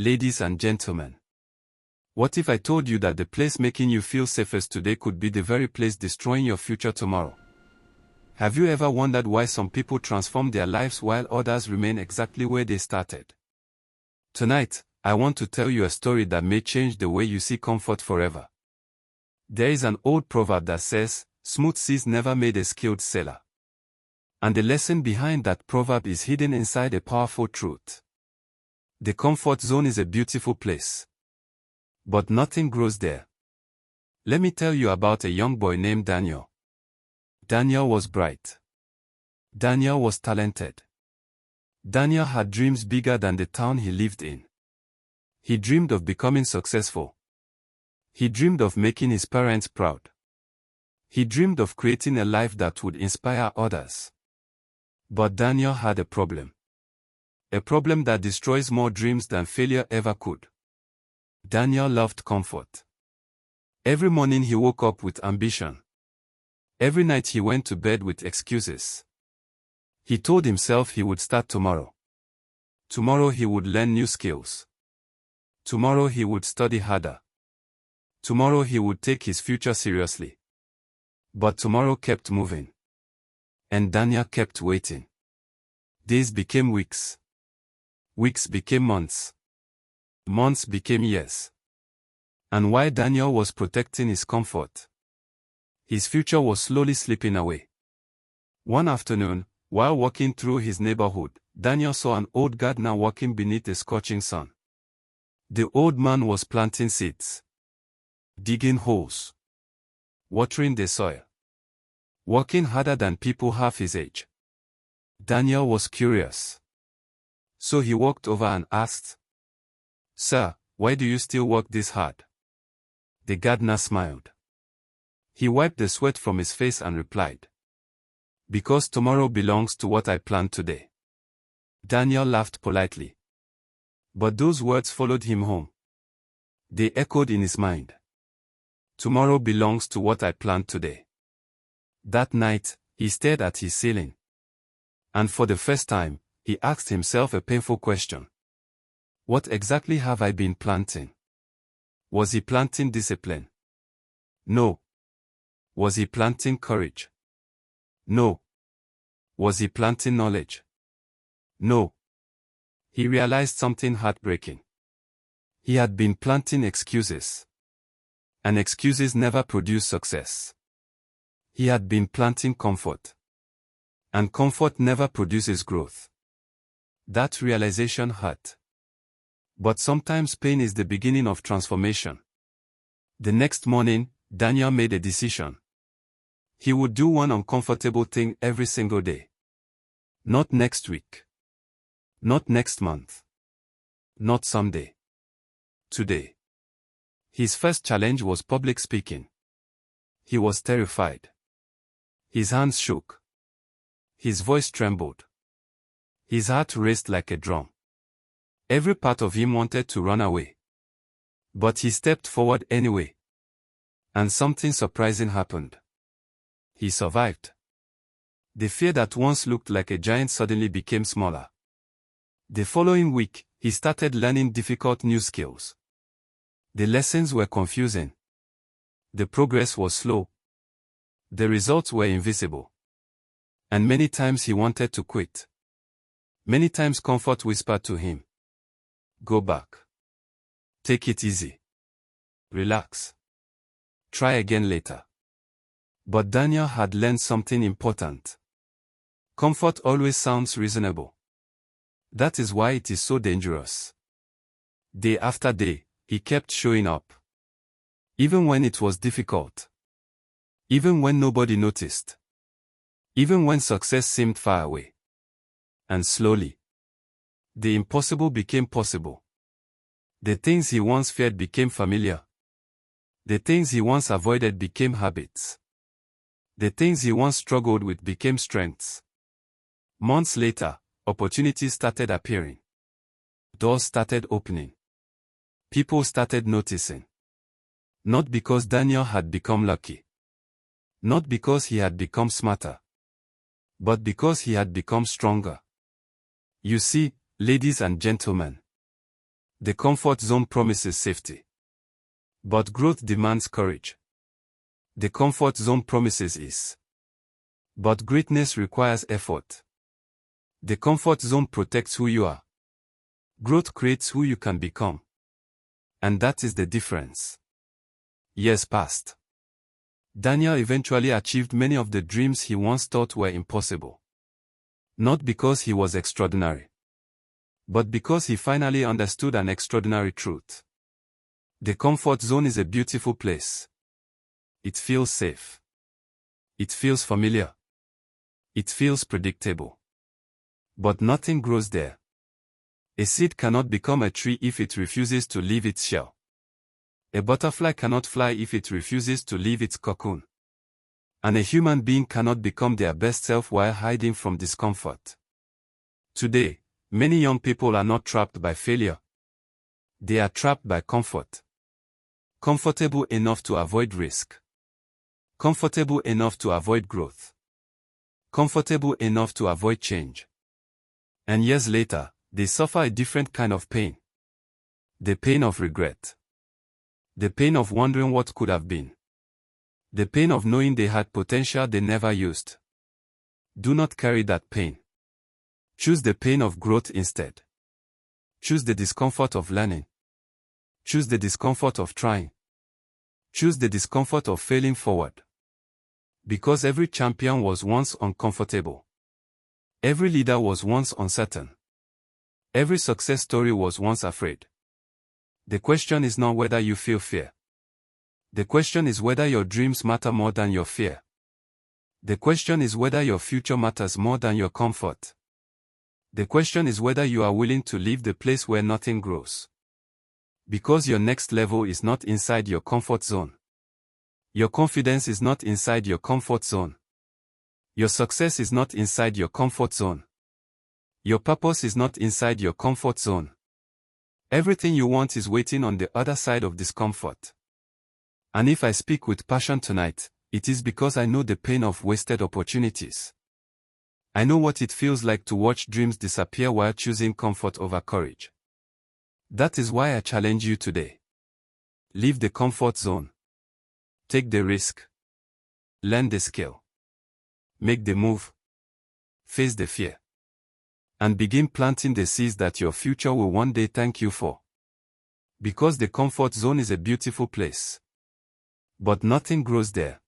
Ladies and gentlemen, what if I told you that the place making you feel safest today could be the very place destroying your future tomorrow? Have you ever wondered why some people transform their lives while others remain exactly where they started? Tonight, I want to tell you a story that may change the way you see comfort forever. There is an old proverb that says, "Smooth seas never made a skilled sailor." And the lesson behind that proverb is hidden inside a powerful truth. The comfort zone is a beautiful place, but nothing grows there. Let me tell you about a young boy named Daniel. Daniel was bright. Daniel was talented. Daniel had dreams bigger than the town he lived in. He dreamed of becoming successful. He dreamed of making his parents proud. He dreamed of creating a life that would inspire others. But Daniel had a problem. A problem that destroys more dreams than failure ever could. Daniel loved comfort. Every morning he woke up with ambition. Every night he went to bed with excuses. He told himself he would start tomorrow. Tomorrow he would learn new skills. Tomorrow he would study harder. Tomorrow he would take his future seriously. But tomorrow kept moving. And Daniel kept waiting. Days became weeks. Weeks became months. Months became years. And while Daniel was protecting his comfort, his future was slowly slipping away. One afternoon, while walking through his neighborhood, Daniel saw an old gardener walking beneath a scorching sun. The old man was planting seeds, digging holes, watering the soil, working harder than people half his age. Daniel was curious. So he walked over and asked, "Sir, why do you still work this hard?" The gardener smiled. He wiped the sweat from his face and replied, "Because tomorrow belongs to what I planned today." Daniel laughed politely. But those words followed him home. They echoed in his mind. Tomorrow belongs to what I planned today. That night, he stared at his ceiling. And for the first time, he asked himself a painful question. What exactly have I been planting? Was he planting discipline? No. Was he planting courage? No. Was he planting knowledge? No. He realized something heartbreaking. He had been planting excuses. And excuses never produce success. He had been planting comfort. And comfort never produces growth. That realization hurt. But sometimes pain is the beginning of transformation. The next morning, Daniel made a decision. He would do one uncomfortable thing every single day. Not next week. Not next month. Not someday. Today. His first challenge was public speaking. He was terrified. His hands shook. His voice trembled. His heart raced like a drum. Every part of him wanted to run away. But he stepped forward anyway. And something surprising happened. He survived. The fear that once looked like a giant suddenly became smaller. The following week, he started learning difficult new skills. The lessons were confusing. The progress was slow. The results were invisible. And many times he wanted to quit. Many times comfort whispered to him, "Go back. Take it easy. Relax. Try again later." But Daniel had learned something important. Comfort always sounds reasonable. That is why it is so dangerous. Day after day, he kept showing up. Even when it was difficult. Even when nobody noticed. Even when success seemed far away. And slowly, the impossible became possible. The things he once feared became familiar. The things he once avoided became habits. The things he once struggled with became strengths. Months later, opportunities started appearing. Doors started opening. People started noticing. Not because Daniel had become lucky. Not because he had become smarter. But because he had become stronger. You see, ladies and gentlemen, The comfort zone promises safety. But growth demands courage. The comfort zone promises ease. But greatness requires effort. The comfort zone protects who you are. Growth creates who you can become. And that is the difference. Years passed. Daniel eventually achieved many of the dreams he once thought were impossible. Not because he was extraordinary, but because he finally understood an extraordinary truth. The comfort zone is a beautiful place. It feels safe. It feels familiar. It feels predictable. But nothing grows there. A seed cannot become a tree if it refuses to leave its shell. A butterfly cannot fly if it refuses to leave its cocoon. And a human being cannot become their best self while hiding from discomfort. Today, many young people are not trapped by failure. They are trapped by comfort. Comfortable enough to avoid risk. Comfortable enough to avoid growth. Comfortable enough to avoid change. And years later, they suffer a different kind of pain. The pain of regret. The pain of wondering what could have been. The pain of knowing they had potential they never used. Do not carry that pain. Choose the pain of growth instead. Choose the discomfort of learning. Choose the discomfort of trying. Choose the discomfort of failing forward. Because every champion was once uncomfortable. Every leader was once uncertain. Every success story was once afraid. The question is not whether you feel fear. The question is whether your dreams matter more than your fear. The question is whether your future matters more than your comfort. The question is whether you are willing to leave the place where nothing grows. Because your next level is not inside your comfort zone. Your confidence is not inside your comfort zone. Your success is not inside your comfort zone. Your purpose is not inside your comfort zone. Everything you want is waiting on the other side of discomfort. And if I speak with passion tonight, it is because I know the pain of wasted opportunities. I know what it feels like to watch dreams disappear while choosing comfort over courage. That is why I challenge you today. Leave the comfort zone. Take the risk. Learn the skill. Make the move. Face the fear. And begin planting the seeds that your future will one day thank you for. Because the comfort zone is a beautiful place. But nothing grows there.